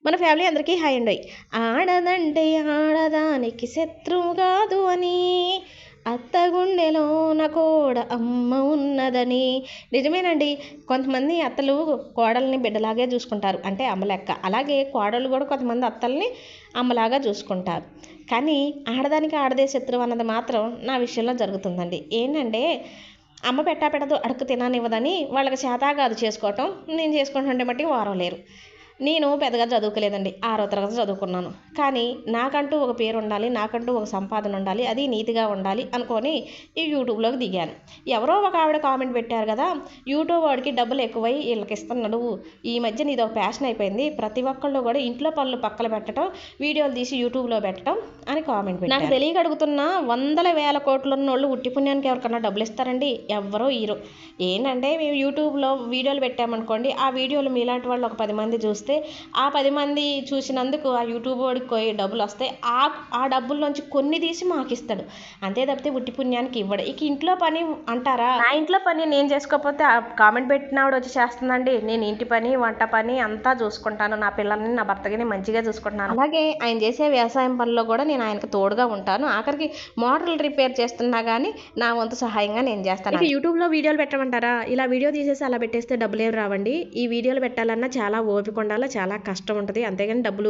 మన ఫ్యామిలీ అందరికీ హాయ్ అండి. ఆడదంటే ఆడదానికి శత్రువు కాదు అని, అత్త గుండెలోన కోడ అమ్మ ఉన్నదని. నిజమేనండి. కొంతమంది అత్తలు కోడల్ని బిడ్డలాగే చూసుకుంటారు, అంటే అమ్మ లెక్క. అలాగే కోడళ్ళు కూడా కొంతమంది అత్తల్ని అమ్మలాగా చూసుకుంటారు. కానీ ఆడదానికి ఆడదే శత్రువు అన్నది మాత్రం నా విషయంలో జరుగుతుందండి. ఏంటంటే అమ్మ పెట్టదు అడుక్కు తిననివ్వదని వాళ్ళకి చేత కాదు చేసుకోవటం. నేను చేసుకుంటుంటే మట్టి వారం లేరు. నేను పెద్దగా చదువుకోలేదండి, 6వ తరగతి చదువుకున్నాను. కానీ నాకంటూ ఒక పేరు ఉండాలి, నాకంటూ ఒక సంపాదన ఉండాలి, అది నీతిగా ఉండాలి అనుకొని ఈ యూట్యూబ్లోకి దిగాను. ఎవరో ఒక ఆవిడ కామెంట్ పెట్టారు కదా, యూట్యూబ్ వాడికి డబ్బులు ఎక్కువై వీళ్ళకి ఇస్తున్నాడు, ఈ మధ్యన ఇది ఒక ప్యాషన్ అయిపోయింది, ప్రతి ఒక్కళ్ళు కూడా ఇంట్లో పనులు పక్కన పెట్టడం, వీడియోలు తీసి యూట్యూబ్లో పెట్టడం అని కామెంట్ పెట్టారు. నాకు తెలియక అడుగుతున్న, వందల వేల కోట్లు ఉన్న వాళ్ళు ఉట్టి పుణ్యానికి ఎవరికన్నా డబ్బులు ఇస్తారండి? ఎవ్వరో ఈరు. ఏంటంటే మేము యూట్యూబ్లో వీడియోలు పెట్టామనుకోండి, ఆ వీడియోలు మీలాంటి వాళ్ళు ఒక 10 మంది చూస్తే ఆ 10 మంది చూసినందుకు ఆ యూట్యూబ్ వాడికి డబ్బులు వస్తాయి. ఆ డబ్బుల్లోంచి కొన్ని తీసి మాకు ఇస్తాడు. అంతే తప్పితే ఉట్టి పుణ్యానికి ఇవ్వడు. ఇక ఇంట్లో పని అంటారా, నా ఇంట్లో పని నేను చేసుకోకపోతే ఆ కామెంట్ పెట్టిన ఆవిడ వచ్చి చేస్తుందండి. నేను ఇంటి పని, వంట పని అంతా చూసుకుంటాను, నా పిల్లల్ని నా భర్తకి మంచిగా చూసుకుంటున్నాను. అలాగే ఆయన చేసే వ్యవసాయం పనిలో కూడా నేను ఆయనకు తోడుగా ఉంటాను. ఆఖరికి మోటార్లు రిపేర్ చేస్తున్నా కానీ నా వంతు సహాయంగా నేను చేస్తాను. ఇక యూట్యూబ్లో వీడియోలు పెట్టమంటారా? ఇలా వీడియో తీసేసి అలా పెట్టేస్తే డబ్బులు ఏం రావండి. ఈ వీడియోలు పెట్టాలన్నా చాలా ఓపిక ఉండాలి, చాలా కష్టం ఉంటుంది. అంతేగాని డబ్బులు